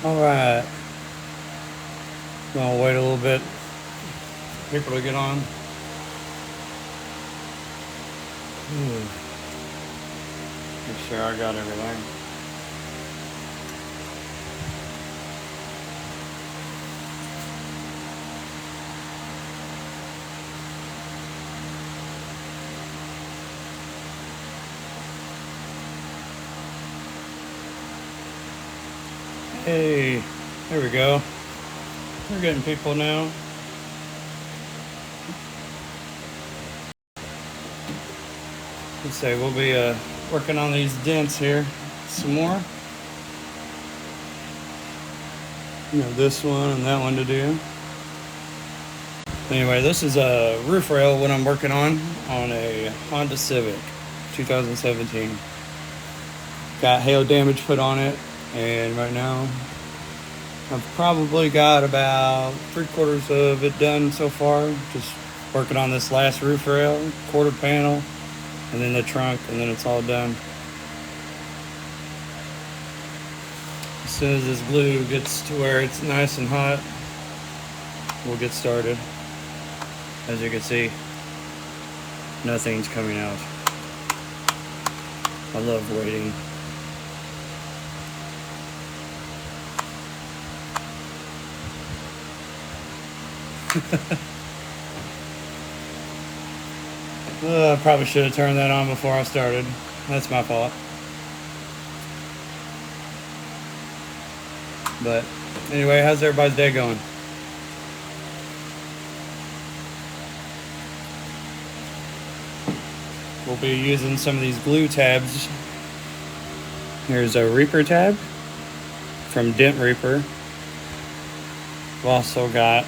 All right. Gonna wait a little bit for people to get on. Make sure I got everything. Hey, there we go. We're getting people now. Let's say we'll be working on these dents here some more. You know, this one and that one to do. Anyway, this is a roof rail what I'm working on a Honda Civic 2017. Got hail damage put on it, and right now I've probably got about 3/4 of it done so far. Just working on this last roof rail, quarter panel, and then the trunk, and then it's all done. As soon as this glue gets to where it's nice and hot, we'll get started. As you can see, nothing's coming out. I love waiting. I probably should have turned that on before I started. That's my fault. But anyway, how's everybody's day going? We'll be using some of these glue tabs. Here's a Reaper tab from Dent Reaper. We've also got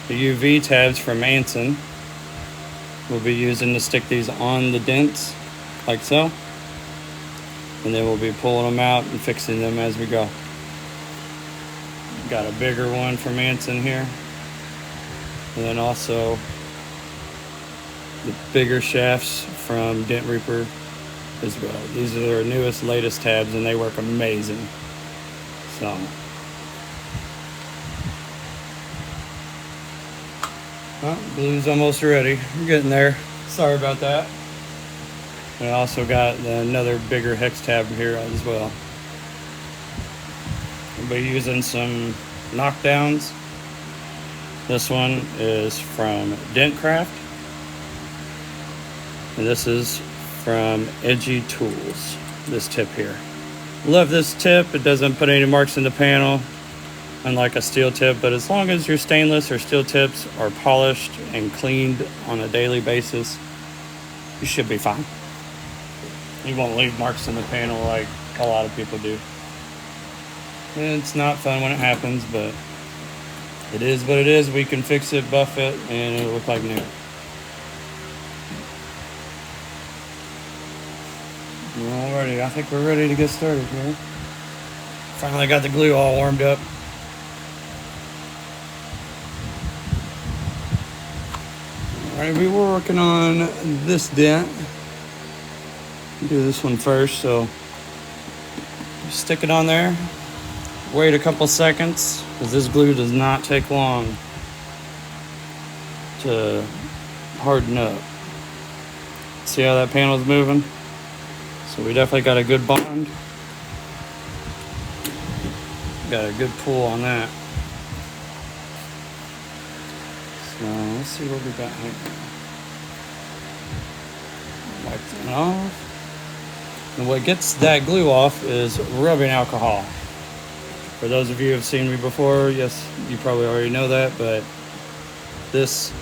the UV tabs from Anson. We'll be using to stick these on the dents, like so. And then we'll be pulling them out and fixing them as we go. Got a bigger one from Anson here. And then also the bigger shafts from Dent Reaper as well. These are their newest, latest tabs, and they work amazing. So, well, glue's almost ready. We're getting there. Sorry about that. And I also got another bigger hex tab here as well. We'll be using some knockdowns. This one is from Dentcraft. And this is from Edgy Tools, this tip here. Love this tip. It doesn't put any marks in the panel, unlike a steel tip, but as long as your stainless or steel tips are polished and cleaned on a daily basis, you should be fine. You won't leave marks in the panel like a lot of people do. And it's not fun when it happens, but it is what it is. We can fix it, buff it, and it'll look like new. Alrighty, I think we're ready to get started here. Finally got the glue all warmed up. Alright, we were working on this dent. Do this one first, so stick it on there. Wait a couple seconds, because this glue does not take long to harden up. See how that panel's moving? So we definitely got a good bond. Got a good pull on that. So let's see what we got here. Wipe that off. And what gets that glue off is rubbing alcohol. For those of you who have seen me before, yes, you probably already know that, but this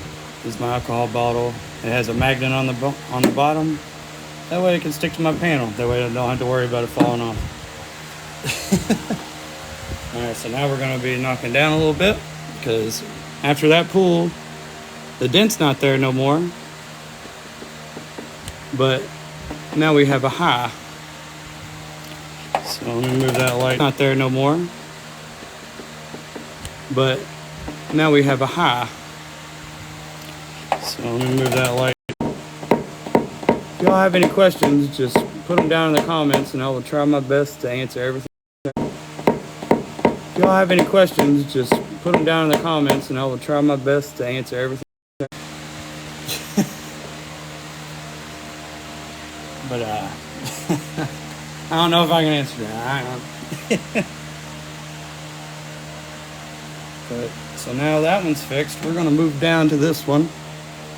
is my alcohol bottle. It has a magnet on the bottom. That way it can stick to my panel. That way I don't have to worry about it falling off. Alright, so now we're going to be knocking down a little bit, because after that pull, the dent's not there no more. But now we have a high. So let me move that light. Not there no more. But now we have a high. So let me move that light. If y'all have any questions, just put them down in the comments and I will try my best to answer everything. If y'all have any questions, just put them down in the comments and I will try my best to answer everything. But I don't know if I can answer that. But so now that one's fixed. We're gonna move down to this one.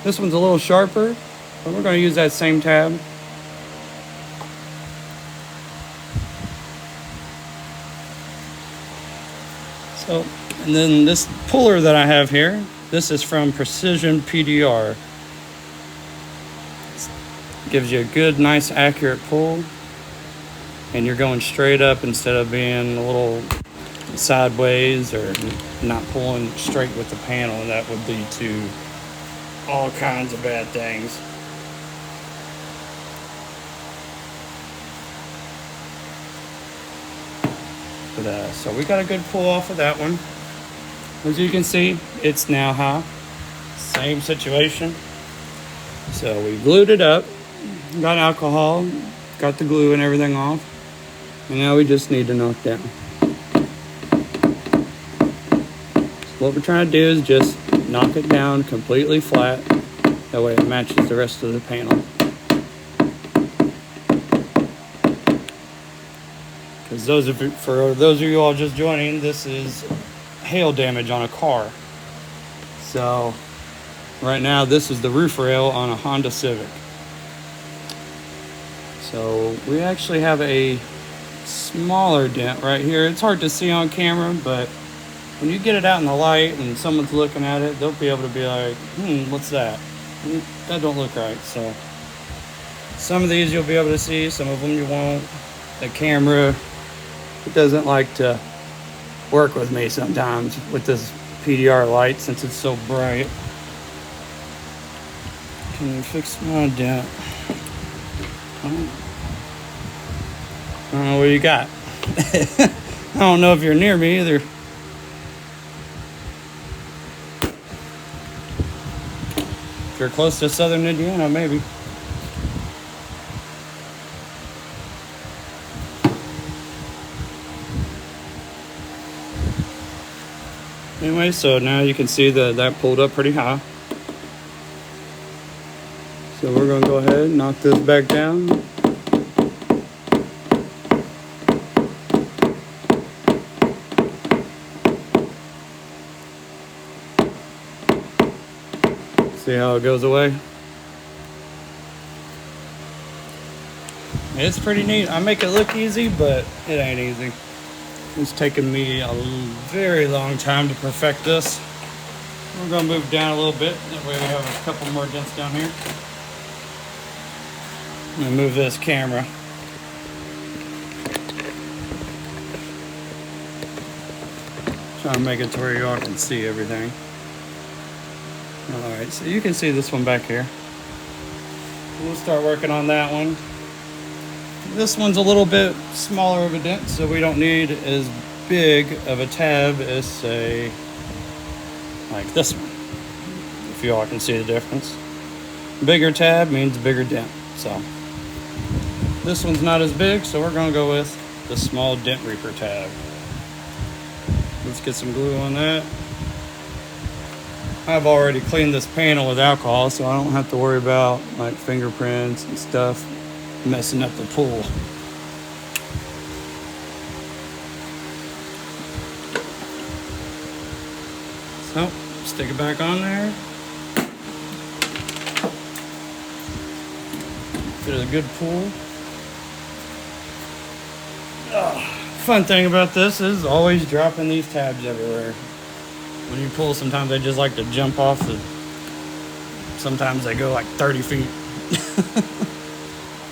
This one's a little sharper, but we're gonna use that same tab. So, and then this puller that I have here, this is from Precision PDR. Gives you a good, nice, accurate pull, and you're going straight up instead of being a little sideways or not pulling straight with the panel, and that would lead to all kinds of bad things. But so we got a good pull off of that one. As you can see, it's now high. Same situation. So we glued it up, got alcohol, got the glue and everything off, and now we just need to knock down. So what we're trying to do is just knock it down completely flat. That way it matches the rest of the panel. Because for those of you all just joining, this is hail damage on a car. So right now this is the roof rail on a Honda Civic. So we actually have a smaller dent right here. It's hard to see on camera, but when you get it out in the light and someone's looking at it, they'll be able to be like, what's that? That don't look right. So some of these you'll be able to see, some of them you won't. The camera, it doesn't like to work with me sometimes with this PDR light since it's so bright. Can you fix my dent? I don't know what you got. I don't know if you're near me either. If you're close to southern Indiana, maybe. Anyway, so now you can see that pulled up pretty high. So we're going to go ahead and knock this back down. See how it goes away? It's pretty neat. I make it look easy, but it ain't easy. It's taken me a very long time to perfect this. We're going to move down a little bit. That way we have a couple more dents down here. I'm going to move this camera. Try to make it to where y'all can see everything. Alright, so you can see this one back here. We'll start working on that one. This one's a little bit smaller of a dent, so we don't need as big of a tab as, say, like this one. If you all can see the difference. Bigger tab means bigger dent. So this one's not as big, so we're going to go with the small dent reaper tab. Let's get some glue on that. I've already cleaned this panel with alcohol, so I don't have to worry about like fingerprints and stuff messing up the pool. So, stick it back on there. Get a good pull. Fun thing about this is always dropping these tabs everywhere. When you pull, sometimes they just like to jump off. Sometimes they go like 30 feet.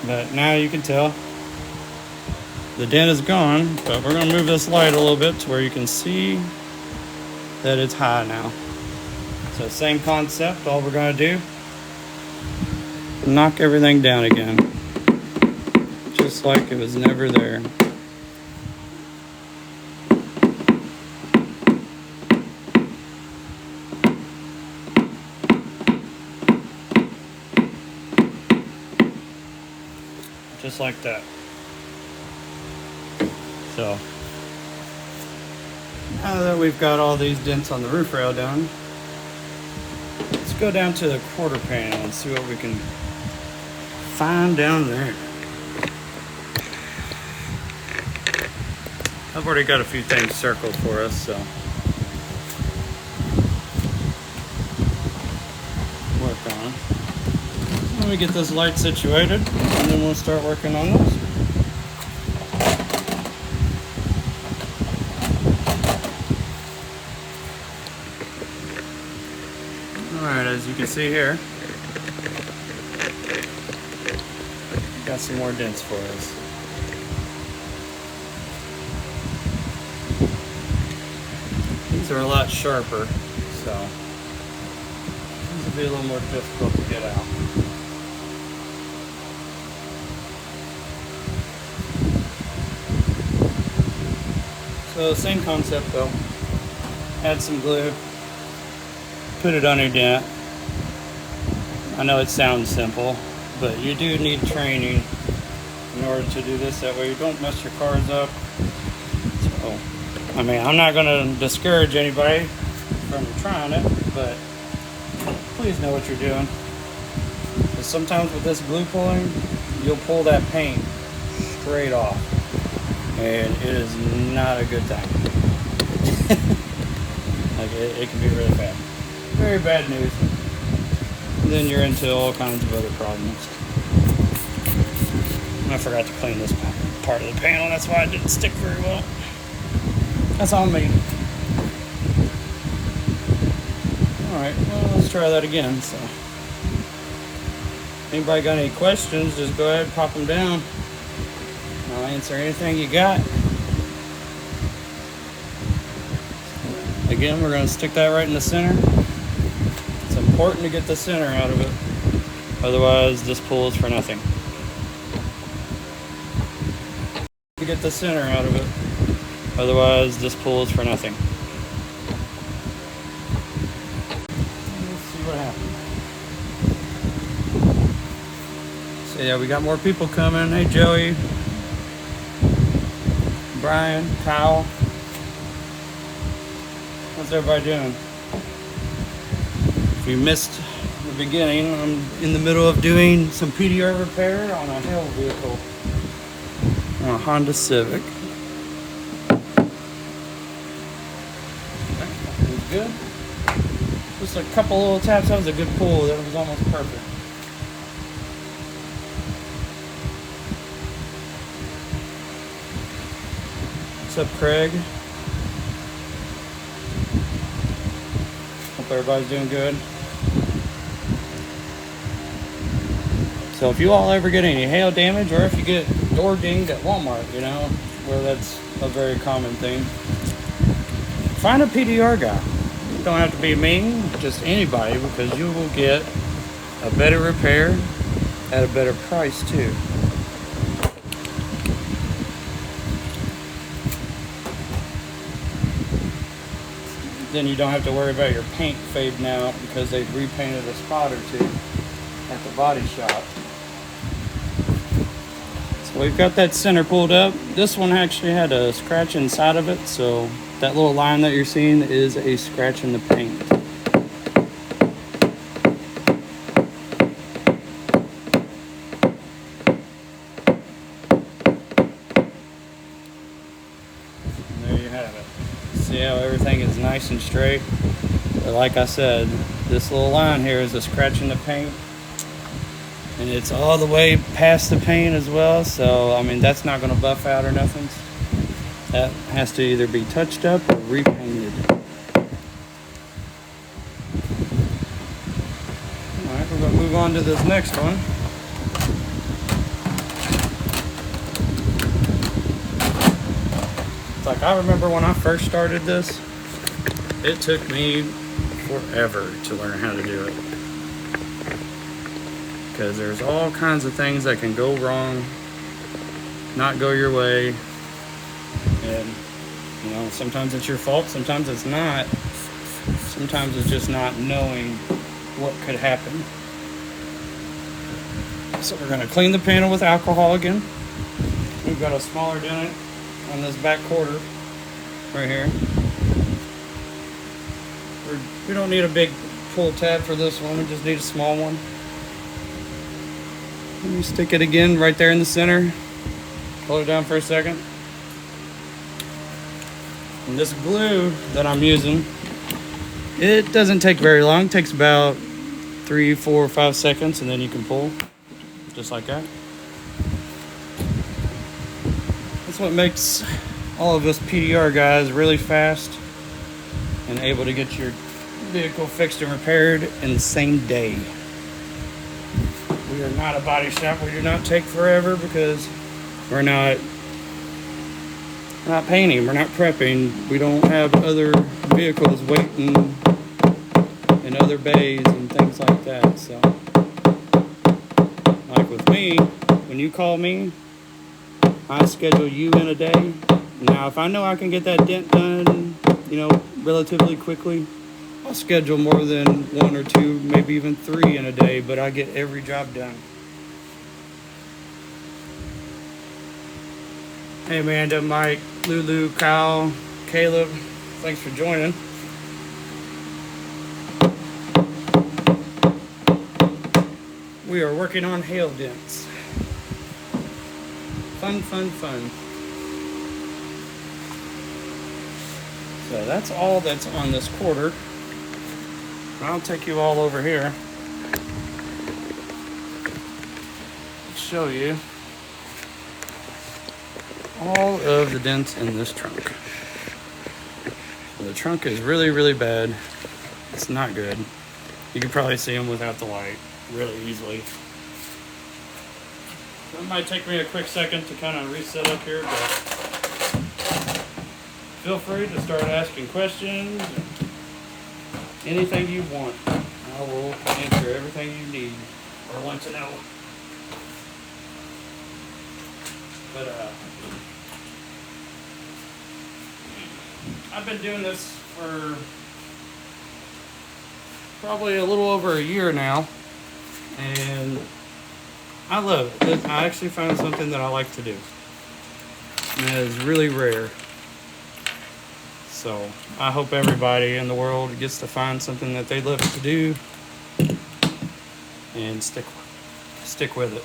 But now you can tell the dent is gone, but we're going to move this light a little bit to where you can see that it's high now. So same concept, all we're going to do, knock everything down again, just like it was never there. Just like that. So Now that we've got all these dents on the roof rail done, let's go down to the quarter panel and see what we can find down there. I've already got a few things circled for us, so work on. Let me get this light situated, and then we'll start working on this. Alright, as you can see here, got some more dents for us. These are a lot sharper, so these will be a little more difficult to get out. So same concept though. Add some glue, put it on your dent. I know it sounds simple, but you do need training in order to do this. That way you don't mess your cars up. So, I mean, I'm not going to discourage anybody from trying it, but please know what you're doing. Because sometimes with this glue pulling, you'll pull that paint straight off, and it is not a good thing. Like it can be really bad. Very bad news. And then you're into all kinds of other problems. I forgot to clean this part of the panel. That's why it didn't stick very well. That's on me. Alright, well, let's try that again. So, anybody got any questions, just go ahead and pop them down. I'll answer anything you got. Again, we're going to stick that right in the center. It's important to get the center out of it. Otherwise, this pull is for nothing. To get the center out of it. Otherwise, this pull is for nothing. Let's see what happens. So yeah, we got more people coming. Hey, Joey, Brian, Kyle. How's everybody doing? If you missed the beginning, I'm in the middle of doing some PDR repair on a hail vehicle, on a Honda Civic. That was good. Just a couple little taps. That was a good pull. That was almost perfect. What's up, Craig? Hope everybody's doing good. So if you all ever get any hail damage, or if you get door dinged at Walmart, you know, where that's a very common thing, find a PDR guy. You don't have to be me, just anybody, because you will get a better repair at a better price too. Then you don't have to worry about your paint fading out because they've repainted a spot or two at the body shop. So we've got that center pulled up. This one actually had a scratch inside of it, so that little line that you're seeing is a scratch in the paint. And there you have it. See how everything is nice and straight? But like I said, this little line here is a scratch in the paint. And it's all the way past the paint as well, so I mean that's not going to buff out or nothing. That has to either be touched up or repainted. Alright, we're going to move on to this next one. It's like, I remember when I first started this, it took me forever to learn how to do it. Because there's all kinds of things that can go wrong, not go your way, and you know, sometimes it's your fault, sometimes it's not. Sometimes it's just not knowing what could happen. So we're going to clean the panel with alcohol again. We've got a smaller dent on this back quarter right here. We don't need a big pull tab for this one. We just need a small one. Let me stick it again right there in the center. Hold it down for a second. And this glue that I'm using, it doesn't take very long. It takes about 3, 4, 5 seconds, and then you can pull just like that. That's what makes all of us PDR guys really fast and able to get your vehicle fixed and repaired in the same day. We are not a body shop. We do not take forever because we're not painting, we're not prepping. We don't have other vehicles waiting in other bays and things like that. So, like with me, when you call me, I schedule you in a day. Now, if I know I can get that dent done, relatively quickly, I'll schedule more than 1 or 2, maybe even 3 in a day, but I get every job done. Hey, Amanda, Mike, Lulu, Kyle, Caleb, thanks for joining. We are working on hail dents. Fun, fun, fun. So that's all that's on this quarter. I'll take you all over here. Show you all of the dents in this trunk. The trunk is really, really bad. It's not good. You can probably see them without the light really easily. So it might take me a quick second to kind of reset up here, but feel free to start asking questions. Anything you want. I will answer everything you need or want to know. But I've been doing this for probably a little over a year now, and I love it. I actually found something that I like to do, and it is really rare. So I hope everybody in the world gets to find something that they love to do and stick with it.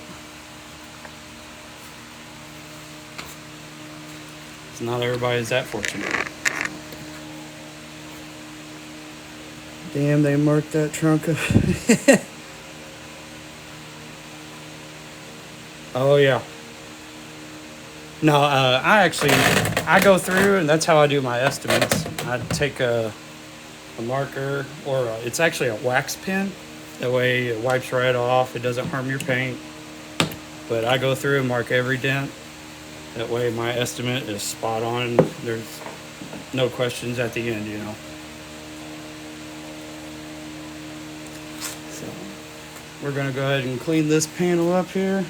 It's not everybody's that fortunate. Damn, they marked that trunk up. Oh yeah. No, I go through, and that's how I do my estimates. I take a marker, or it's actually a wax pen. That way it wipes right off. It doesn't harm your paint. But I go through and mark every dent. That way my estimate is spot on. There's no questions at the end, So we're gonna go ahead and clean this panel up here.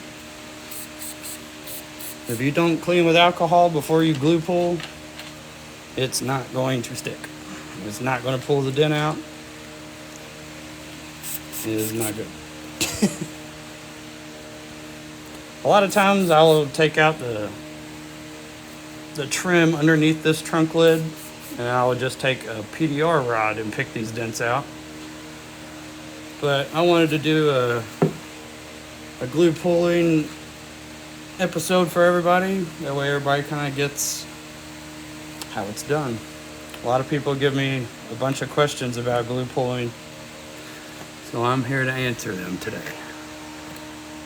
If you don't clean with alcohol before you glue pull, it's not going to stick. It's not going to pull the dent out. It is not good. A lot of times I'll take out the trim underneath this trunk lid, and I will just take a PDR rod and pick these dents out. But I wanted to do a glue pulling episode for everybody. That way everybody kind of gets how it's done. A lot of people give me a bunch of questions about glue pulling, so I'm here to answer them today.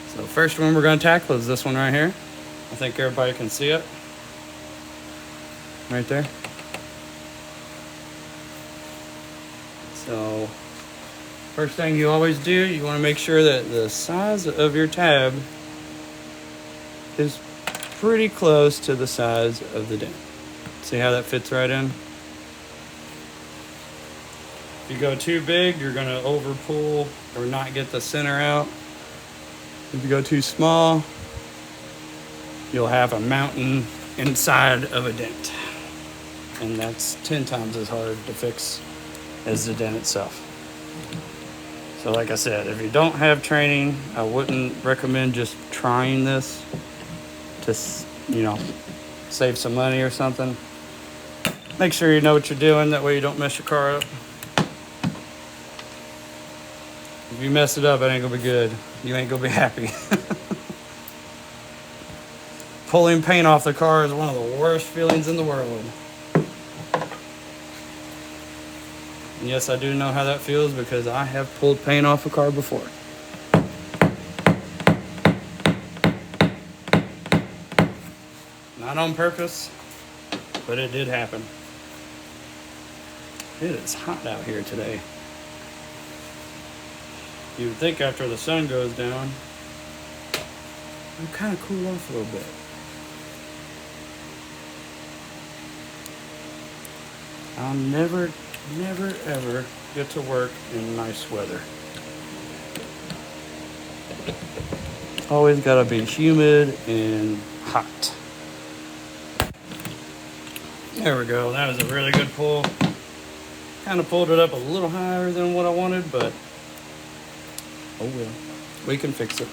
So first one we're going to tackle is this one right here. I think everybody can see it right there. So first thing you always do, you want to make sure that the size of your tab is pretty close to the size of the dent. See how that fits right in? If you go too big, you're going to over pull or not get the center out. If you go too small, you'll have a mountain inside of a dent. And that's 10 times as hard to fix as the dent itself. So like I said, if you don't have training, I wouldn't recommend just trying this to, save some money or something. Make sure you know what you're doing. That way you don't mess your car up. If you mess it up, it ain't gonna be good. You ain't gonna be happy. Pulling paint off the car is one of the worst feelings in the world. And yes, I do know how that feels because I have pulled paint off a car before. Not on purpose, but it did happen. It is hot out here today. You would think after the sun goes down, it'll kind of cool off a little bit. I'll never ever get to work in nice weather. Always gotta be humid and hot. There we go. That was a really good pull. Kind of pulled it up a little higher than what I wanted, but oh well. We can fix it.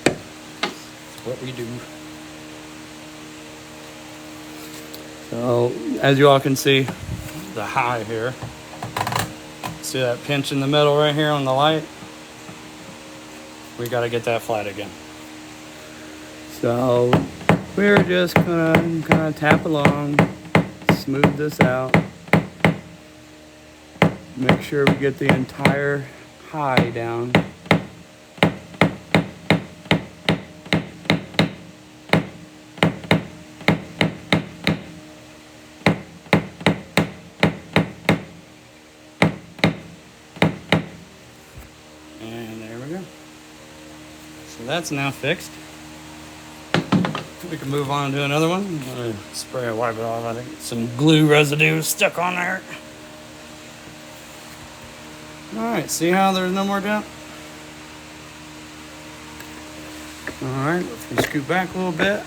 That's what we do. So, as you all can see, the high here. See that pinch in the middle right here on the light? We got to get that flat again. So, we're just gonna tap along, smooth this out. Make sure we get the entire high down. And there we go. So that's now fixed. We can move on to another one. I'm gonna spray and wipe it off. I think some glue residue stuck on there. Alright, see how there's no more dent? Alright, if we scoot back a little bit,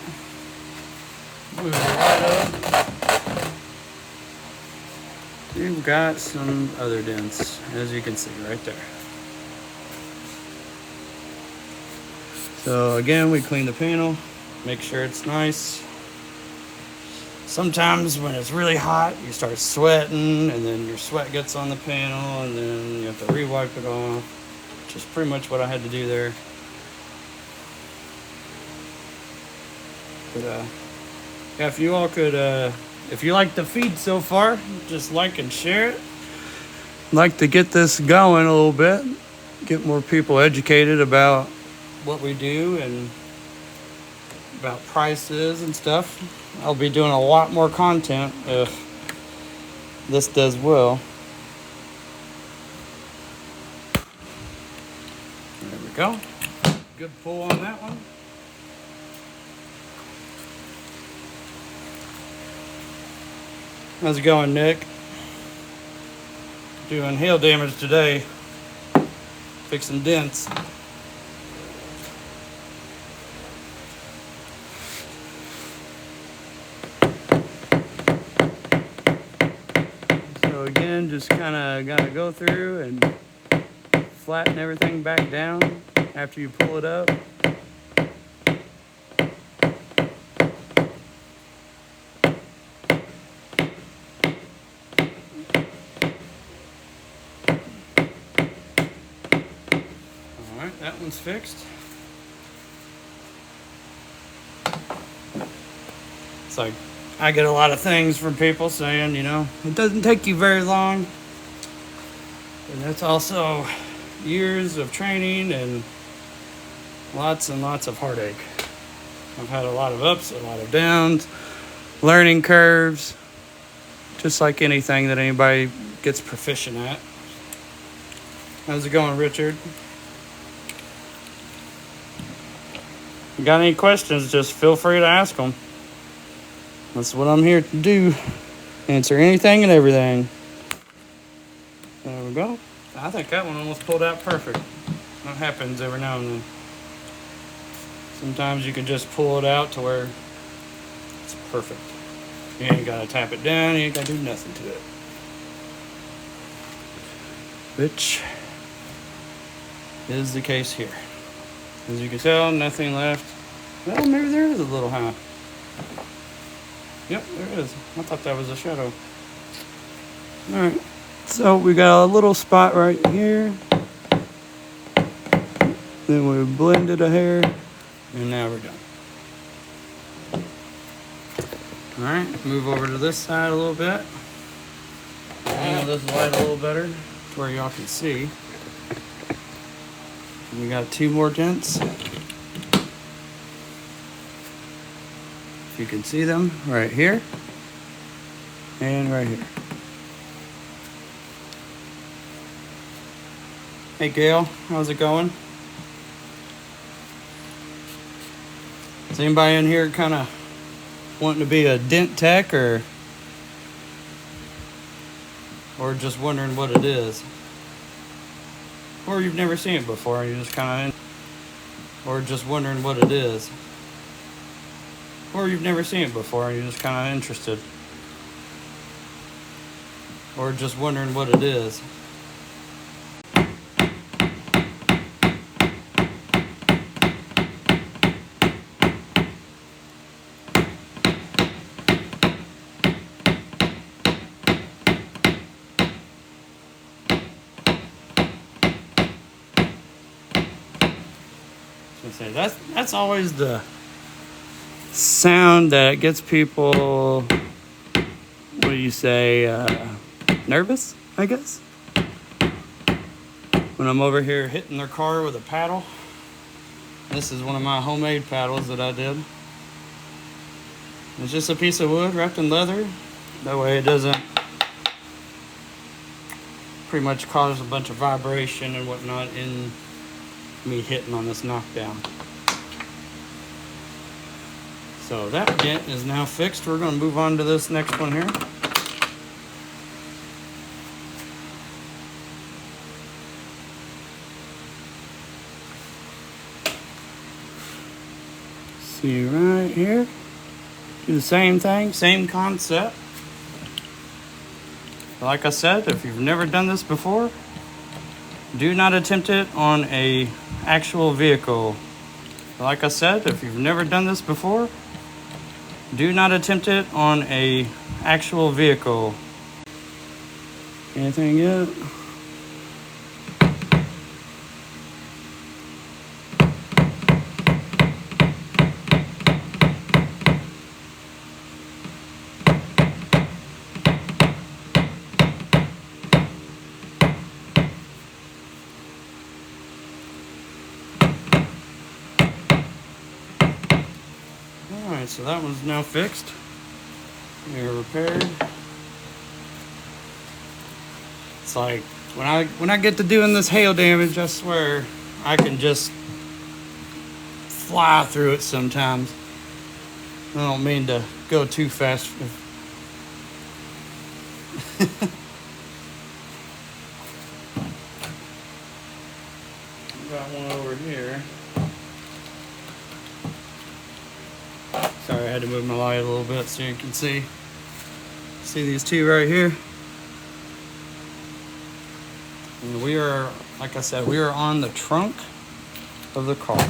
move the light up. You've got some other dents, as you can see right there. So again, we clean the panel, make sure it's nice. Sometimes when it's really hot, you start sweating, and then your sweat gets on the panel, and then you have to re-wipe it off, which is pretty much what I had to do there. But yeah, if you all could, if you like the feed so far, just like and share it. I'd like to get this going a little bit, get more people educated about what we do and about prices and stuff. I'll be doing a lot more content if this does well. There we go. Good pull on that one. How's it going, Nick? Doing hail damage today. Fixing dents. Again, just kind of got to go through and flatten everything back down after you pull it up. Alright, that one's fixed. It's like I get a lot of things from people saying, you know, it doesn't take you very long. And that's also years of training and lots of heartache. I've had a lot of ups, a lot of downs, learning curves, just like anything that anybody gets proficient at. How's it going, Richard? You got any questions, just feel free to ask them. That's what I'm here to do. Answer anything and everything. There we go. I think that one almost pulled out perfect. That happens every now and then. Sometimes you can just pull it out to where it's perfect. You ain't got to tap it down. You ain't got to do nothing to it. Which is the case here. As you can tell, nothing left. Well, maybe there is a little high. Yep, there is. I thought that was a shadow. Alright, so we got a little spot right here. Then we blended a hair, and now we're done. All right, move over to this side a little bit. Angle this light a little better to where y'all can see. We got 2 more dents. If you can see them, right here and right here. Hey Gail, how's it going? Is anybody in here kind of wanting to be a dent tech or just wondering what it is? Or you've never seen it before and you just kind of, or just wondering what it is. Or you've never seen it before and you're just kind of interested. Or just wondering what it is. Say that's always the sound that gets people, what do you say, nervous, I guess, when I'm over here hitting their car with a paddle. This is one of my homemade paddles that I did. It's just a piece of wood wrapped in leather, that way it doesn't pretty much cause a bunch of vibration and whatnot in me hitting on this knockdown. So that dent is now fixed. We're going to move on to this next one here. See right here. Do the same thing, same concept. Like I said, if you've never done this before, do not attempt it on a actual vehicle. Like I said, if you've never done this before, do not attempt it on a actual vehicle. Anything yet? Alright, so that one's now fixed. They're repaired. It's like when I get to doing this hail damage, I swear I can just fly through it sometimes. I don't mean to go too fast. Got one over here. Sorry, I had to move my light a little bit so you can see. See these 2 right here? And we are, like I said, we are on the trunk of the car.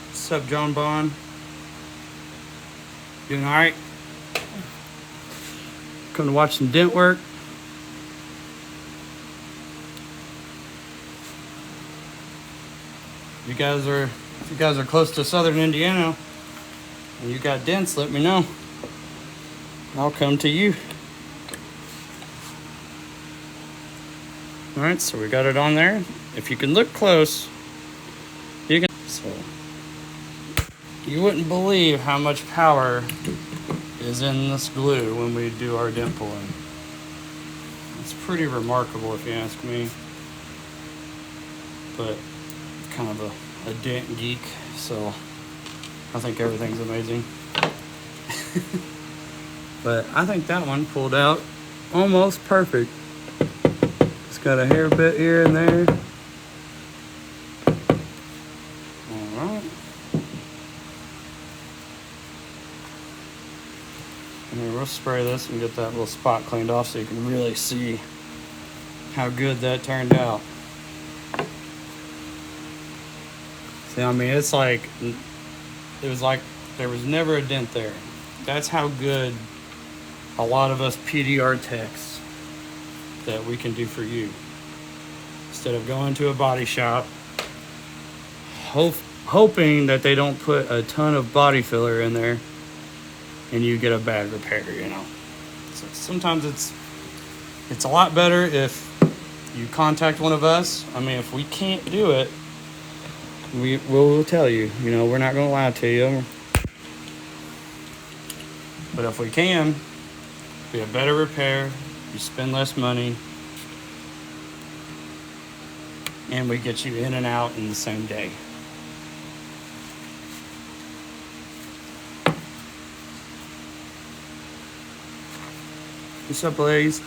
What's up, John Bond? Doing all right? Come to watch some dent work. If you guys are close to southern Indiana and you got dents, let me know. I'll come to you. All right, so we got it on there. If you can look close, you can. So you wouldn't believe how much power is in this glue when we do our dent pulling. It's pretty remarkable if you ask me. But kind of a dent geek, so I think everything's amazing. But I think that one pulled out almost perfect. It's got a hair bit here and there. Alright. And then we'll spray this and get that little spot cleaned off so you can really see how good that turned out. See, I mean, it's like, it was like there was never a dent there. That's how good a lot of us PDR techs that we can do for you. Instead of going to a body shop, hoping that they don't put a ton of body filler in there and you get a bad repair, you know. So sometimes it's a lot better if you contact one of us. I mean, if we can't do it, we'll tell you, you know, we're not going to lie to you. But if we can, be a better repair, you spend less money, and we get you in and out in the same day. What's up, ladies?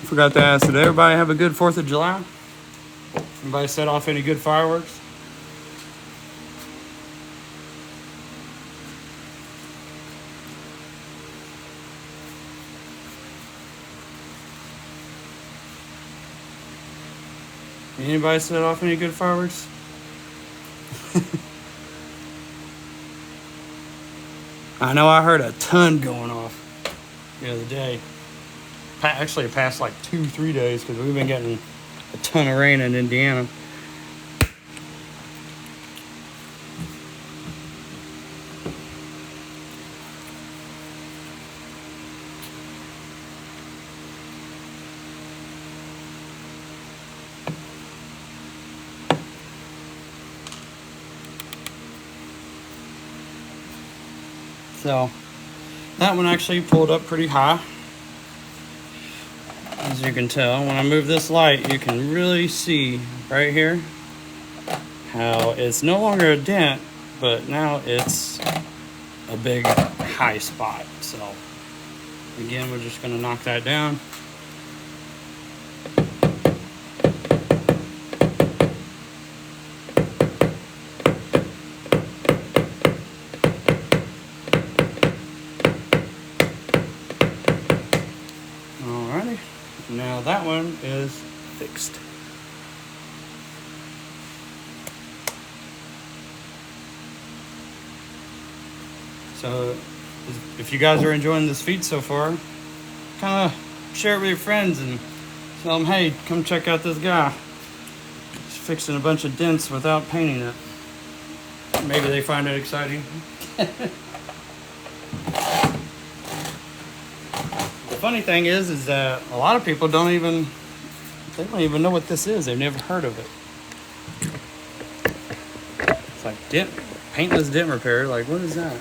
Forgot to ask, did everybody have a good 4th of July? Anybody set off any good fireworks? Anybody set off any good fireworks? I know I heard a ton going off the other day. Actually, it passed like 2-3 days because we've been getting a ton of rain in Indiana. So that one actually pulled up pretty high. As you can tell, when I move this light, you can really see right here how it's no longer a dent, but now it's a big high spot. So again, we're just going to knock that down. Now that one is fixed. So if you guys are enjoying this feed so far, kind of share it with your friends and tell them, hey, come check out this guy. He's fixing a bunch of dents without painting it. Maybe they find it exciting. The funny thing is that a lot of people don't even know what this is. They've never heard of it. It's like paintless dent repair. Like, what is that?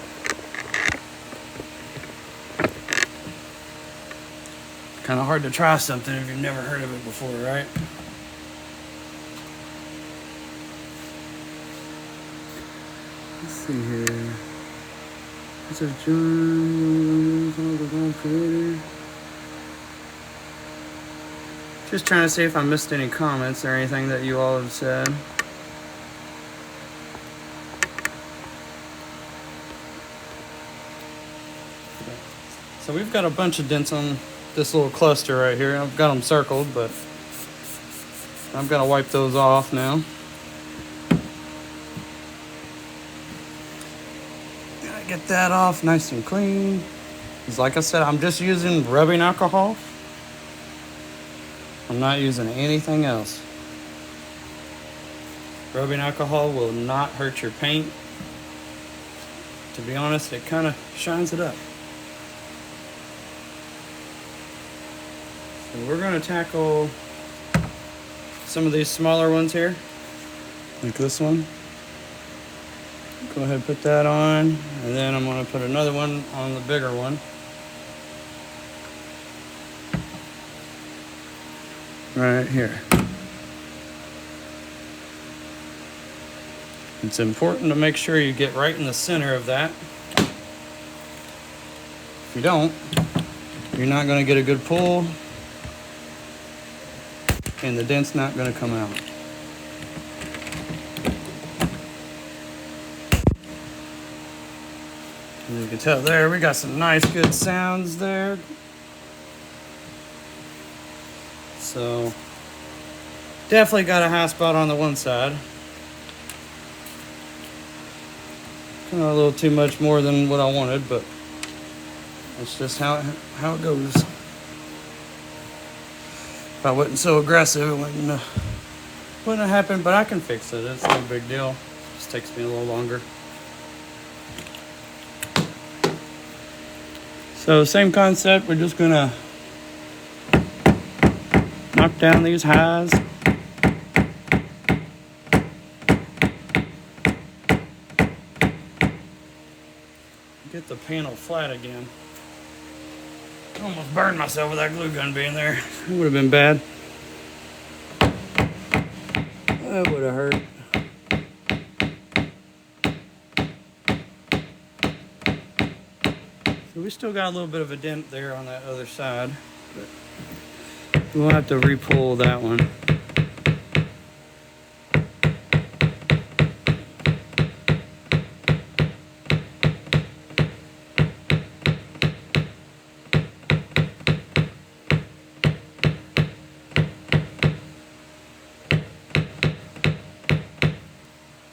Kind of hard to try something if you've never heard of it before, right? Let's see here. This is John Creator. Just trying to see if I missed any comments or anything that you all have said. So we've got a bunch of dents on this little cluster right here. I've got them circled, but I'm gonna wipe those off now. Gotta get that off nice and clean. Because like I said, I'm just using rubbing alcohol. I'm not using anything else. Rubbing alcohol will not hurt your paint. To be honest, it kind of shines it up. So we're going to tackle some of these smaller ones here, like this one. Go ahead and put that on, and then I'm going to put another one on the bigger one. Right here. It's important to make sure you get right in the center of that. If you don't, you're not going to get a good pull, and the dent's not going to come out. And you can tell there, we got some nice good sounds there. So definitely got a high spot on the one side. A little too much more than what I wanted, but that's just how it goes. If I wasn't so aggressive, it wouldn't have happened, but I can fix it. It's no big deal. It just takes me a little longer. So same concept, we're just gonna knock down these highs. Get the panel flat again. I almost burned myself with that glue gun being there. It would have been bad. That would have hurt. So we still got a little bit of a dent there on that other side, but we'll have to re-pull that one.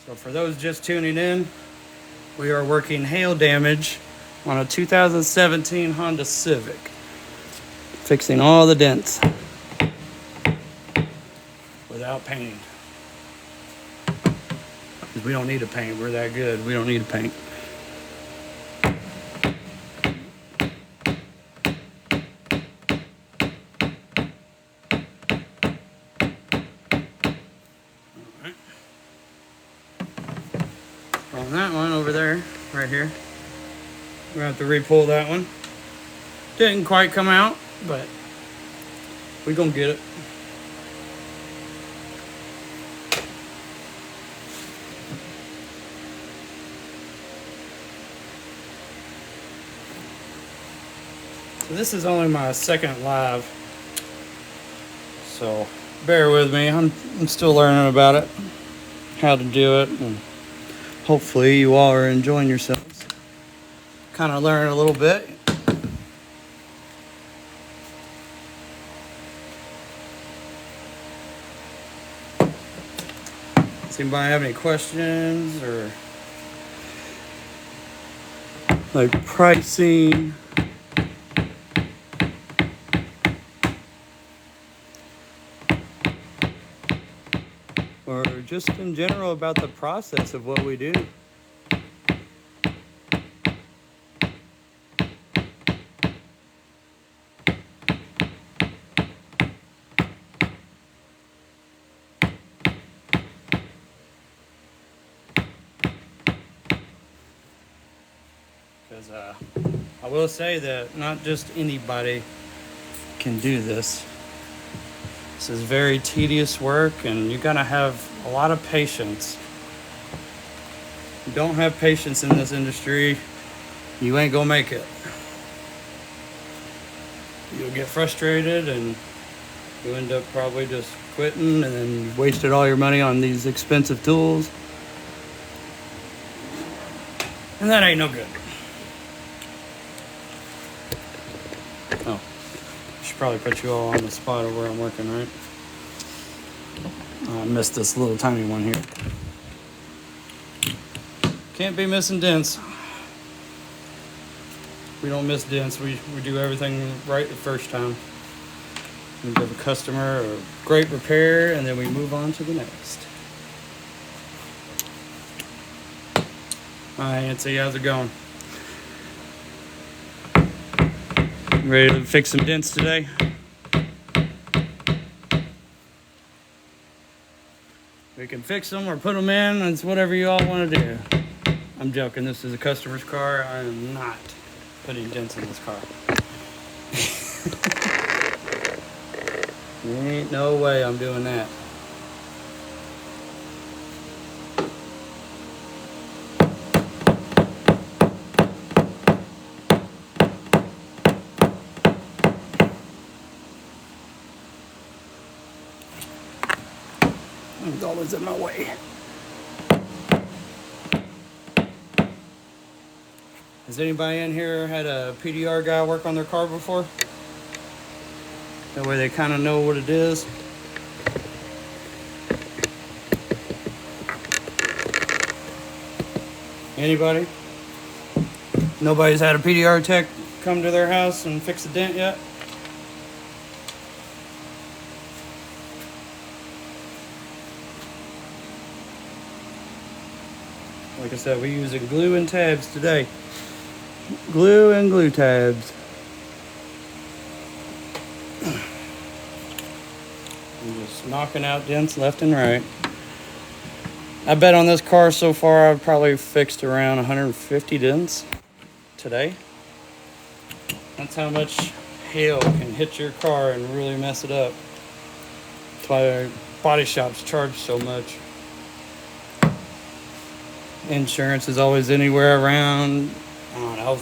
So for those just tuning in, we are working hail damage on a 2017 Honda Civic, fixing all the dents without painting. Because we don't need to paint, we're that good, we don't need to paint. Alright. On that one over there, right here, we're gonna have to re-pull that one. Didn't quite come out, but we're gonna get it. So this is only my second live, so bear with me. I'm still learning about it, how to do it, and hopefully you all are enjoying yourselves. Kind of learn a little bit. Does anybody have any questions or like pricing? Or just in general about the process of what we do? Because I will say that not just anybody can do this. This is very tedious work, and you gotta have a lot of patience. If you don't have patience in this industry, you ain't gonna make it. You'll get frustrated and you end up probably just quitting, and then you wasted all your money on these expensive tools. And that ain't no good. Oh, I should probably put you all on the spot of where I'm working, right? I missed this little tiny one here. Can't be missing dents. We don't miss dents. We do everything right the first time. We give a customer a great repair, and then we move on to the next. Hi, Nancy, how's it going? Ready to fix some dents today? We can fix them or put them in. It's whatever you all want to do. I'm joking. This is a customer's car. I am not putting dents in this car. There ain't no way I'm doing that. It's always in my way. Has anybody in here had a PDR guy work on their car before? That way they kind of know what it is. Anybody? Nobody's had a PDR tech come to their house and fix a dent yet? Like I said, we're using glue and tabs today. Glue and glue tabs. I'm just knocking out dents left and right. I bet on this car so far I've probably fixed around 150 dents today. That's how much hail can hit your car and really mess it up. That's why body shops charge so much. Insurance is always anywhere around, I don't know,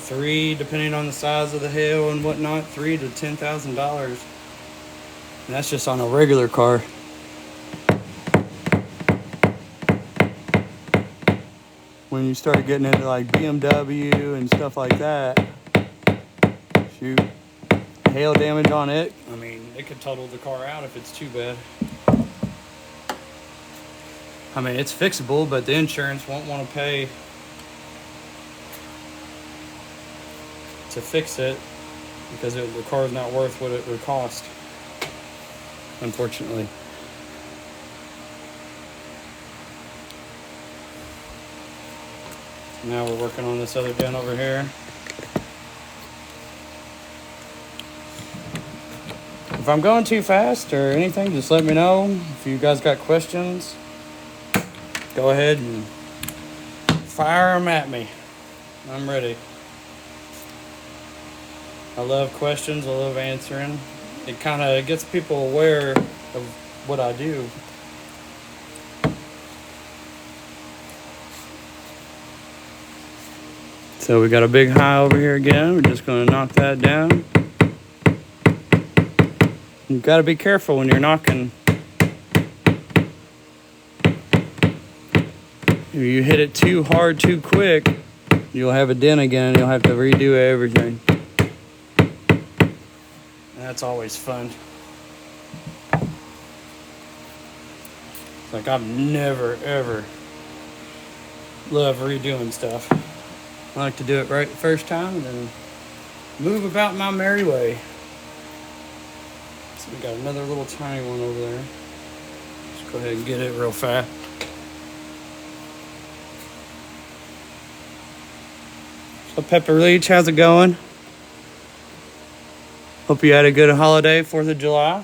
depending on the size of the hail and whatnot, $3,000 to $10,000. And that's just on a regular car. When you start getting into like BMW and stuff like that, shoot, hail damage on it, I mean, it could total the car out if it's too bad. I mean, it's fixable, but the insurance won't want to pay to fix it because the car's not worth what it would cost, unfortunately. Now we're working on this other dent over here. If I'm going too fast or anything, just let me know. If you guys got questions, go ahead and fire them at me. I'm ready. I love questions. I love answering. It kind of gets people aware of what I do. So we got a big high over here again. We're just going to knock that down. You've got to be careful when you're knocking. If you hit it too hard, too quick, you'll have a dent again and you'll have to redo everything. And that's always fun. Like, I've never, ever loved redoing stuff. I like to do it right the first time and then move about my merry way. So we got another little tiny one over there. Just go ahead and get it real fast. So Pepper Leach, how's it going? Hope you had a good holiday, 4th of July.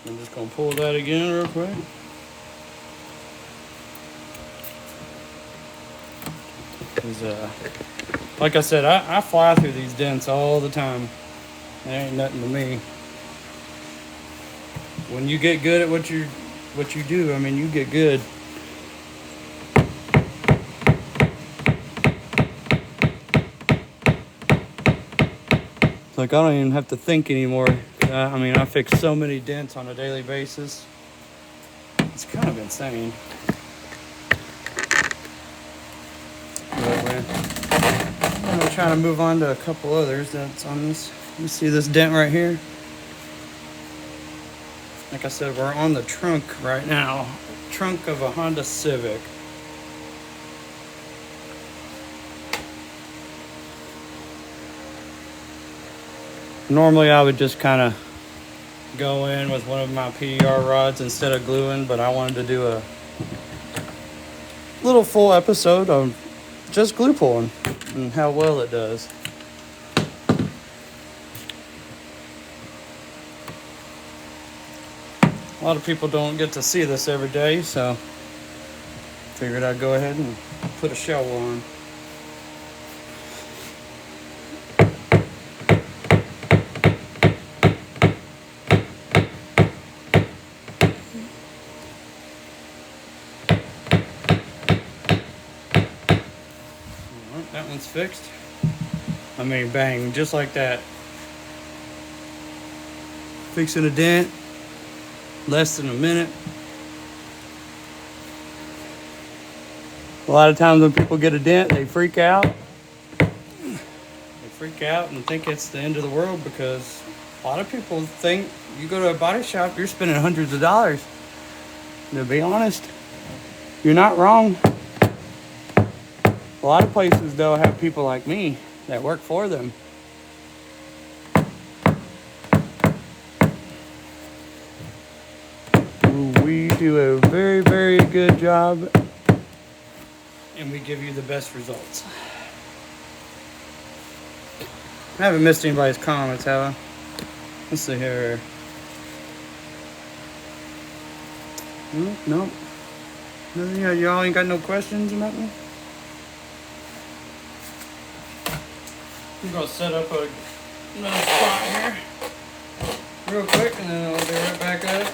I'm just gonna pull that again real quick. Like I said, I fly through these dents all the time. It ain't nothing to me. When you get good at what you do, I mean, you get good. It's like I don't even have to think anymore. I mean, I fix so many dents on a daily basis. It's kind of insane. I'm gonna try to move on to a couple others that's on this. You see this dent right here? Like I said, we're on the trunk right now. Trunk of a Honda Civic. Normally I would just kind of go in with one of my PDR rods instead of gluing, but I wanted to do a little full episode of just glue pulling and how well it does. A lot of people don't get to see this every day, so figured I'd go ahead and put a show on. That one's fixed. I mean, bang, just like that. Fixing a dent, less than a minute. A lot of times when people get a dent, they freak out. They freak out and think it's the end of the world because A lot of people think you go to a body shop, you're spending hundreds of dollars. To be honest, you're not wrong. A lot of places, though, have people like me that work for them. We do a very, very good job, and we give you the best results. I haven't missed anybody's comments, have I? Let's see here. Nope. Nothing. Y'all ain't got no questions or nothing? I'm gonna set up another spot here real quick, and then I'll be right back at it.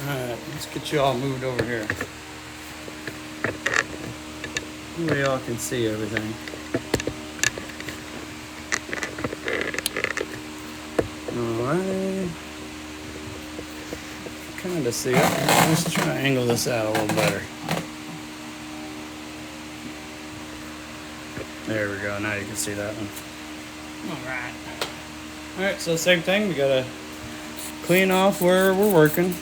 Alright, let's get you all moved over here. Where y'all can see everything. Alright. Kinda see it. Let's try to angle this out a little better. There we go, now you can see that one. Alright, so same thing, we gotta clean off where we're working.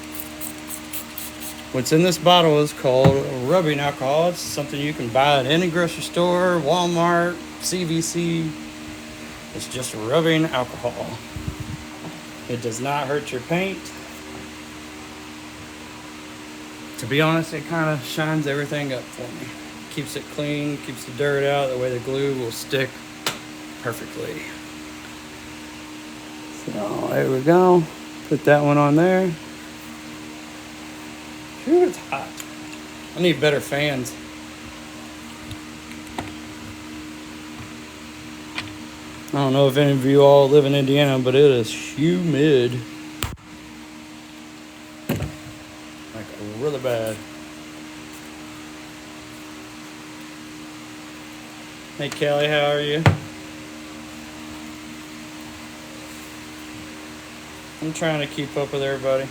What's in this bottle is called rubbing alcohol. It's something you can buy at any grocery store, Walmart, CVC. It's just rubbing alcohol. It does not hurt your paint. To be honest, it kind of shines everything up for me. Keeps it clean, keeps the dirt out, that way the glue will stick perfectly. So there we go. Put that one on there. Phew, it's hot. I need better fans. I don't know if any of you all live in Indiana, but it is humid. Like really bad. Hey Kelly, how are you? I'm trying to keep up with everybody.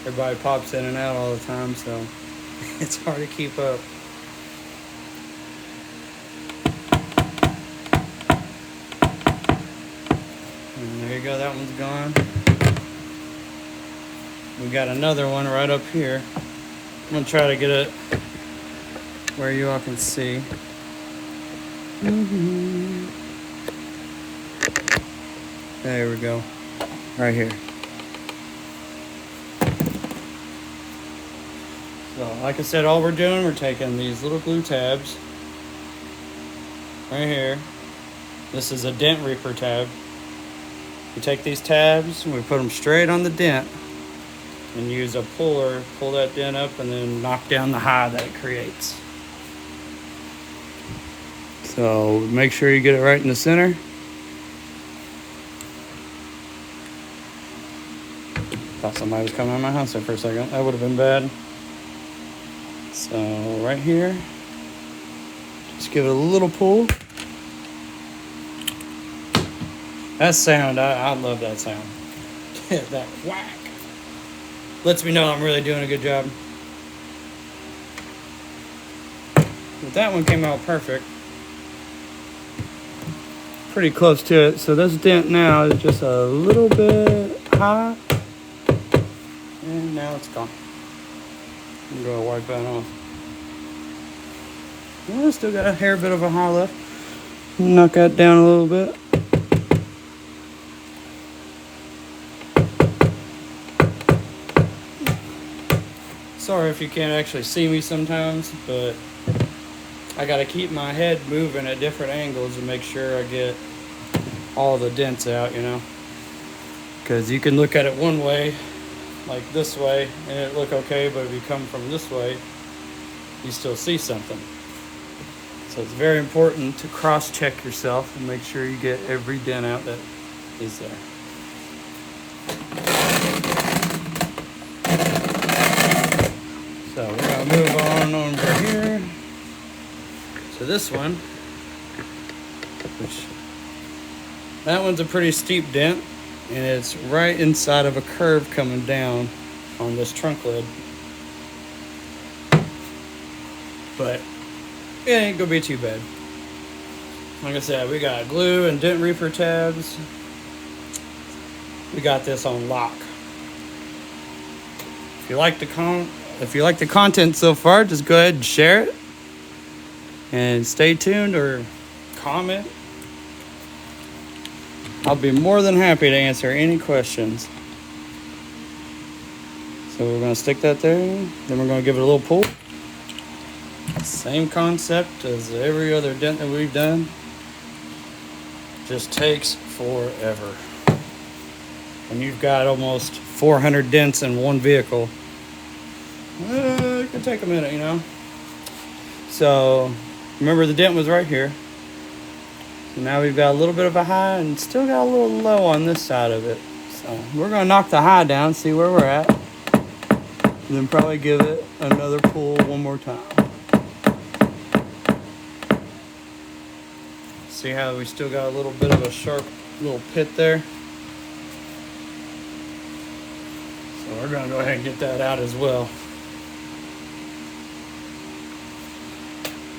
Everybody pops in and out all the time, so it's hard to keep up. And there you go, that one's gone. We got another one right up here. I'm gonna try to get it where you all can see. There we go, right here. So, like I said, all we're doing, we're taking these little glue tabs right here. This is a dent reaper tab. We take these tabs and we put them straight on the dent and use a puller, pull that dent up and then knock down the high that it creates. So make sure you get it right in the center. Thought somebody was coming in my house there for a second. That would have been bad. So right here, just give it a little pull. That sound, I love that sound. That whack. Lets me know I'm really doing a good job. But that one came out perfect. Pretty close to it. So this dent now is just a little bit high. And now it's gone. I'm going to wipe that off. Well, still got a hair bit of a high left. Knock that down a little bit. Sorry if you can't actually see me sometimes, but I got to keep my head moving at different angles to make sure I get all the dents out, you know. Because you can look at it one way, like this way, and it look okay, but if you come from this way, you still see something. So it's very important to cross-check yourself and make sure you get every dent out that is there. So we're gonna move on over here to this one, which that one's a pretty steep dent, and it's right inside of a curve coming down on this trunk lid. But it ain't gonna be too bad. Like I said, we got glue and dent reaper tabs. We got this on lock. If you like the content so far, just go ahead and share it. And stay tuned or comment. I'll be more than happy to answer any questions. So we're going to stick that there. Then we're going to give it a little pull. Same concept as every other dent that we've done. Just takes forever. When you've got almost 400 dents in one vehicle, it can take a minute, you know. So remember, the dent was right here. So now we've got a little bit of a high and still got a little low on this side of it. So we're going to knock the high down, see where we're at, and then probably give it another pull one more time. See how we still got a little bit of a sharp little pit there? So we're going to go ahead and get that out as well.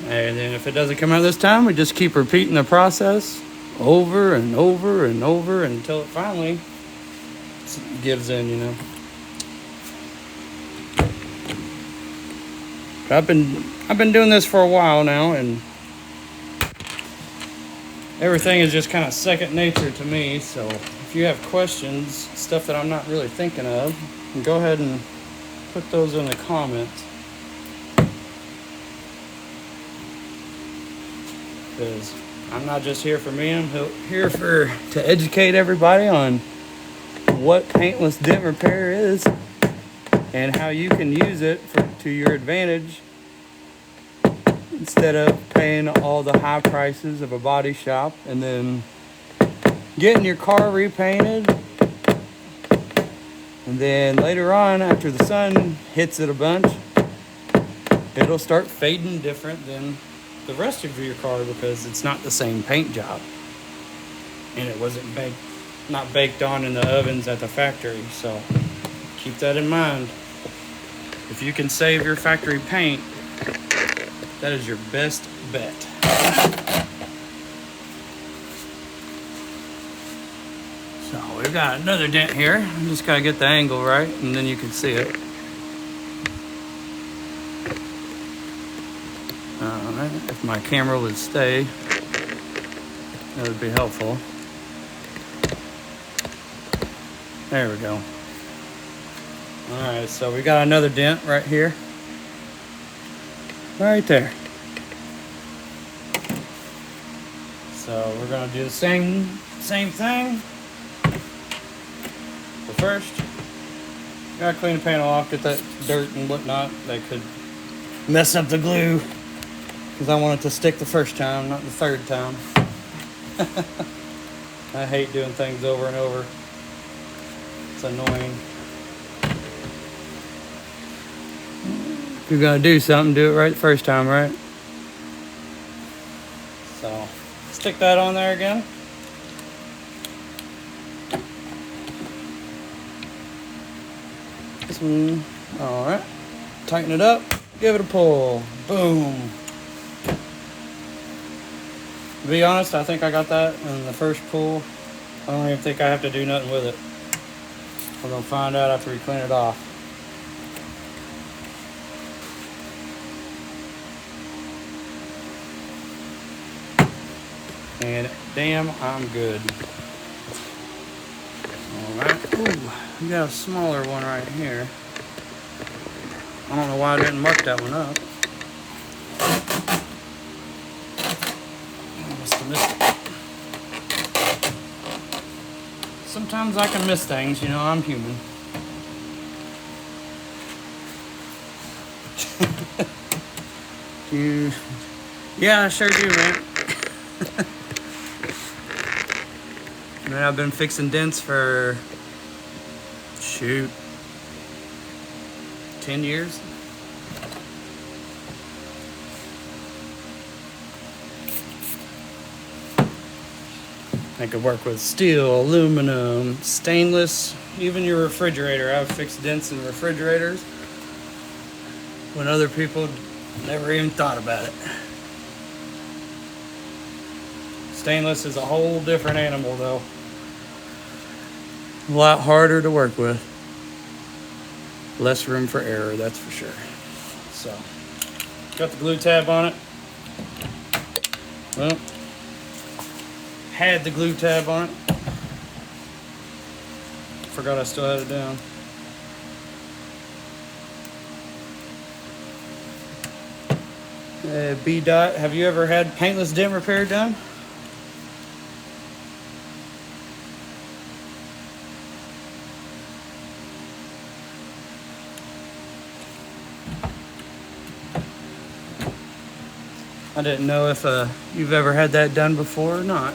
And then if it doesn't come out this time, we just keep repeating the process over and over and over until it finally gives in, you know. I've been doing this for a while now, and everything is just kind of second nature to me. So if you have questions, stuff that I'm not really thinking of, go ahead and put those in the comments. Because I'm not just here for me, I'm here to educate everybody on what paintless dent repair is and how you can use it to your advantage instead of paying all the high prices of a body shop and then getting your car repainted, and then later on, after the sun hits it a bunch, it'll start fading different than the rest of your car because it's not the same paint job, and it wasn't not baked on in the ovens at the factory. So keep that in mind. If you can save your factory paint, that is your best bet. So we've got another dent here. I just gotta get the angle right, and then you can see it. Alright, if my camera would stay, that would be helpful. There we go. Alright, so we got another dent right here. Right there. So we're gonna do the same thing. But first, gotta clean the panel off, get that dirt and whatnot that could mess up the glue. Because I want it to stick the first time, not the third time. I hate doing things over and over. It's annoying. If you're gonna do something, do it right the first time, right? So, stick that on there again. This one, alright. Tighten it up, give it a pull. Boom. To be honest, I think I got that in the first pull. I don't even think I have to do nothing with it. We're gonna find out after we clean it off. And damn, I'm good. Alright. Ooh, we got a smaller one right here. I don't know why I didn't mark that one up. I must have missed it. Sometimes I can miss things, you know, I'm human. Yeah, I sure do, man. Man, I've been fixing dents for, shoot, 10 years. I could work with steel, aluminum, stainless, even your refrigerator. I've fixed dents in refrigerators when other people never even thought about it. Stainless is a whole different animal though. A lot harder to work with. Less room for error, that's for sure. So, got the glue tab on it. Well, had the glue tab on it. Forgot I still had it down. B-Dot, have you ever had paintless dent repair done? I didn't know if you've ever had that done before or not.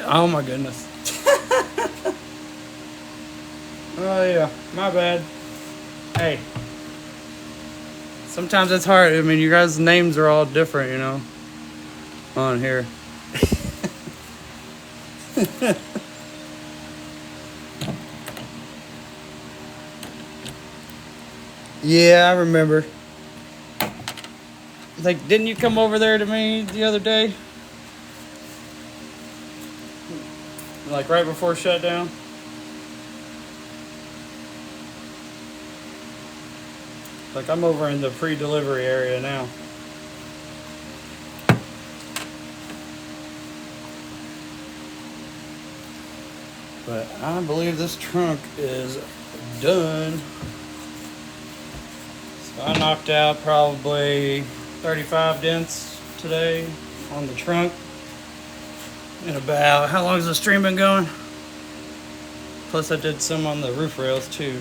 Oh my goodness. Oh yeah, my bad. Hey. Sometimes it's hard. I mean, you guys' names are all different, you know, on here. Yeah, I remember. Like, didn't you come over there to me the other day? Like right before shutdown? Like, I'm over in the pre-delivery area now. But I believe this trunk is done. So I knocked out probably 35 dents today on the trunk. And about, how long has the stream been going? Plus I did some on the roof rails too.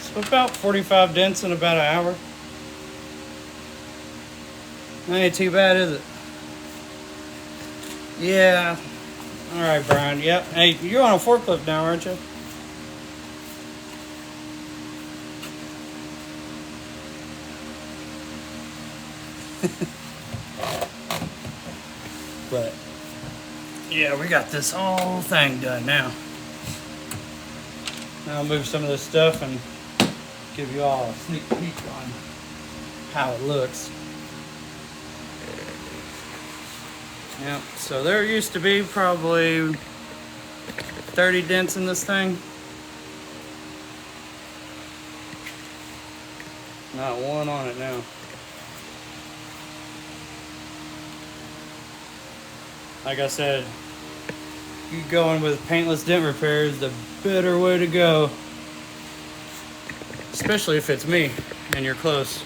So about 45 dents in about an hour. That ain't too bad, is it? Yeah. Alright, Brian. Yep. Hey, you're on a forklift now, aren't you? But yeah, we got this whole thing done now. Now I'll move some of this stuff and give you all a sneak peek on how it looks. Yep, so there used to be probably 30 dents in this thing. Not one on it now. Like I said, you going with paintless dent repair is the better way to go. Especially if it's me and you're close.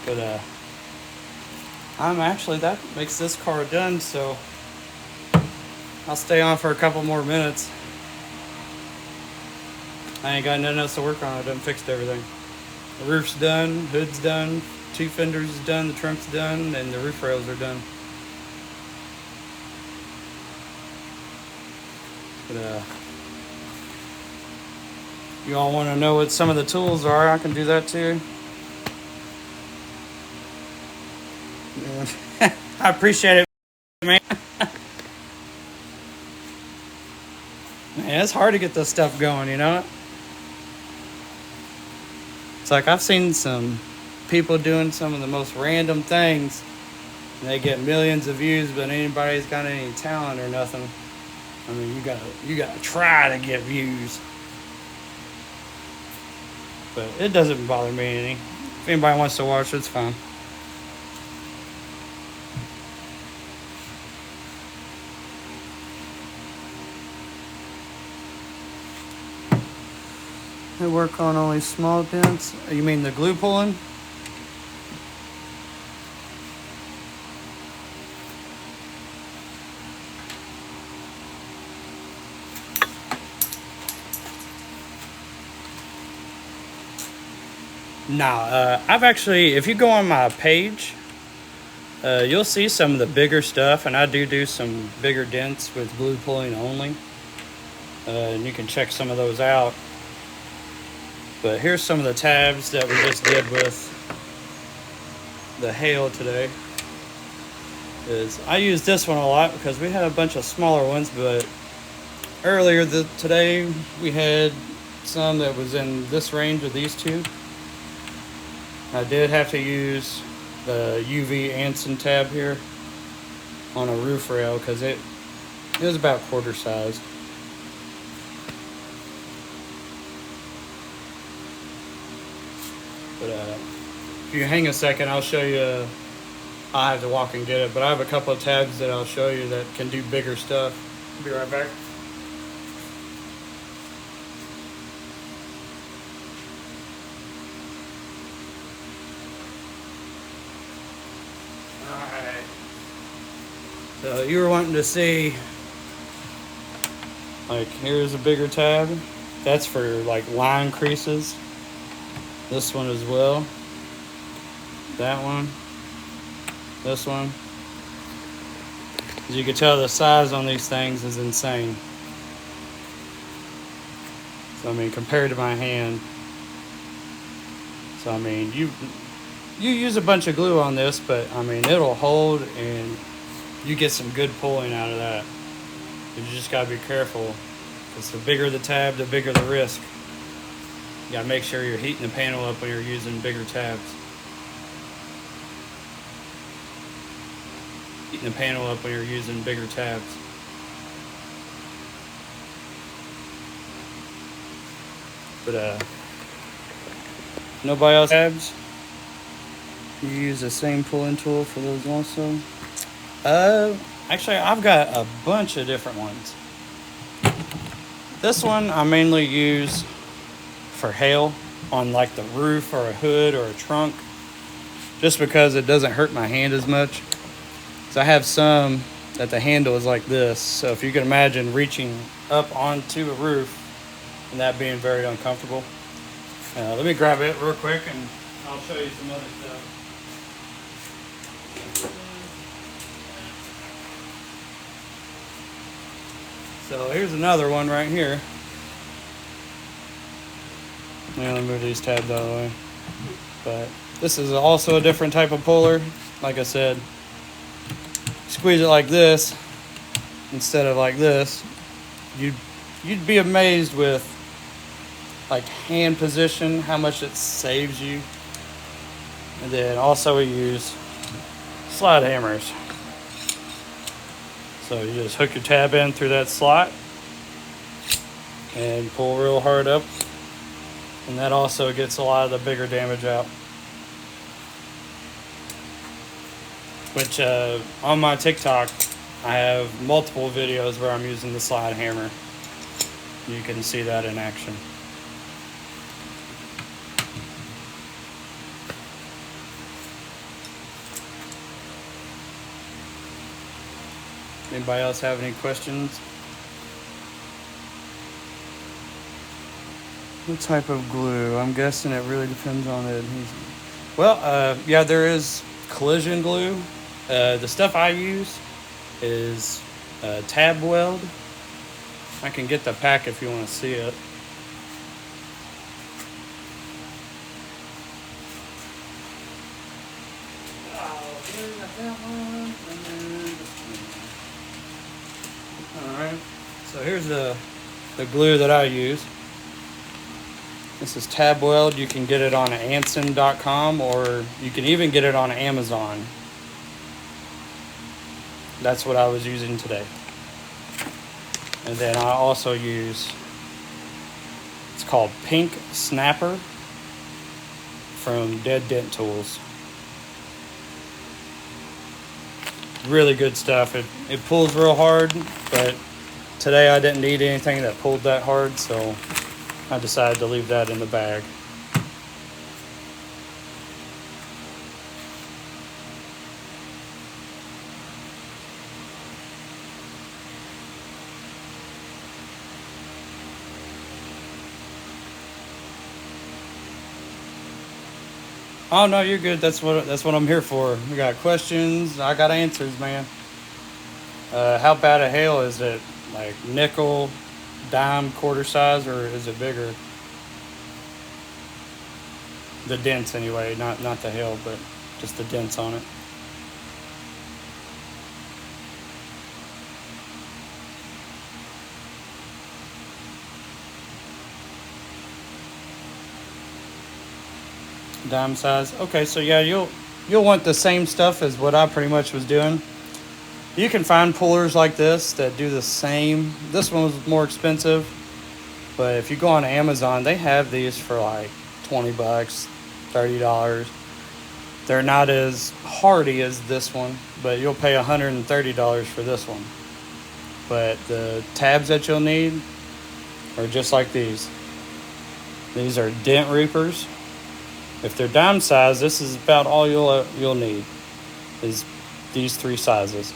But I'm actually, that makes this car done, so I'll stay on for a couple more minutes. I ain't got nothing else to work on. I done fixed everything. The roof's done, hood's done, two fenders is done, the trunk's done, and the roof rails are done. But you all want to know what some of the tools are, I can do that too. I appreciate it, man. Man, it's hard to get this stuff going, you know? It's like I've seen some people doing some of the most random things. And they get millions of views, but anybody's got any talent or nothing. I mean, you gotta try to get views. But it doesn't bother me any. If anybody wants to watch, it's fine. They work on only small dents. You mean the glue pulling? No, I've actually, if you go on my page, you'll see some of the bigger stuff, and I do some bigger dents with glue pulling only. And you can check some of those out. But here's some of the tabs that we just did with the hail today. I use this one a lot because we had a bunch of smaller ones, but earlier today we had some that was in this range of these two. I did have to use the UV Anson tab here on a roof rail because it was about quarter sized. But if you hang a second, I'll show you. I have to walk and get it, but I have a couple of tabs that I'll show you that can do bigger stuff. I'll be right back. Alright. So you were wanting to see, like, here's a bigger tab. That's for like line creases. This one as well. That one. This one. As you can tell, the size on these things is insane. So I mean, compared to my hand. So I mean, you use a bunch of glue on this, but I mean, it'll hold and you get some good pulling out of that. But you just gotta be careful, because the bigger the tab, the bigger the risk. You gotta make sure you're heating the panel up when you're using bigger tabs. Heating the panel up when you're using bigger tabs. But nobody else tabs? You use the same pulling tool for those also? Actually, I've got a bunch of different ones. This one I mainly use for hail on like the roof or a hood or a trunk, just because it doesn't hurt my hand as much. So I have some that the handle is like this, so if you can imagine reaching up onto a roof and that being very uncomfortable. Let me grab it real quick and I'll show you some other stuff. So here's another one right here. Let me move these tabs out of the way. But this is also a different type of puller. Like I said, squeeze it like this instead of like this. You'd be amazed with like hand position how much it saves you. And then also we use slide hammers. So you just hook your tab in through that slot and pull real hard up, and that also gets a lot of the bigger damage out. Which on my TikTok I have multiple videos where I'm using the slide hammer. You can see that in action. Anybody else have any questions? What type of glue? I'm guessing it really depends on the adhesive. Well, yeah, there is collision glue. The stuff I use is tab weld. I can get the pack if you want to see it. Alright, so here's the glue that I use. This is tab weld. You can get it on Anson.com, or you can even get it on Amazon. That's what I was using today. And then I also use, it's called Pink Snapper from Dead Dent Tools. Really good stuff. It pulls real hard, but today I didn't need anything that pulled that hard, so I decided to leave that in the bag. Oh no, you're good. That's what I'm here for. We got questions. I got answers, man. How bad a hail is it? Like nickel, dime, quarter size, or is it bigger? The dents, anyway. Not the hail, but just the dents on it. Dime size. Okay, so yeah, you'll want the same stuff as what I pretty much was doing. You can find pullers like this that do the same. This one was more expensive, but if you go on Amazon, they have these for like 20 bucks, $30. They're not as hardy as this one, but you'll pay $130 for this one. But the tabs that you'll need are just like these. These are dent reapers. If they're dime size, this is about all you'll need is these 3 sizes.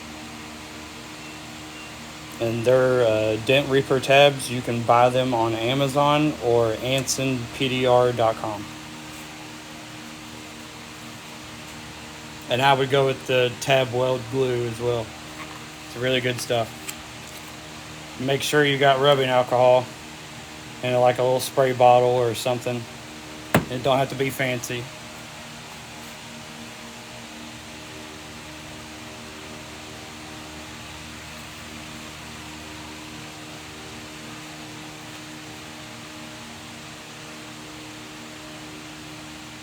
And they're dent reaper tabs. You can buy them on Amazon or AnsonPDR.com. And I would go with the tab weld glue as well. It's really good stuff. Make sure you got rubbing alcohol in like a little spray bottle or something. It don't have to be fancy.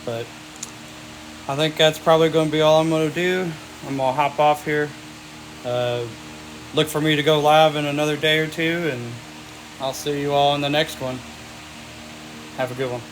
But I think that's probably going to be all I'm going to do. I'm going to hop off here. Look for me to go live in another day or two, and I'll see you all in the next one. Have a good one.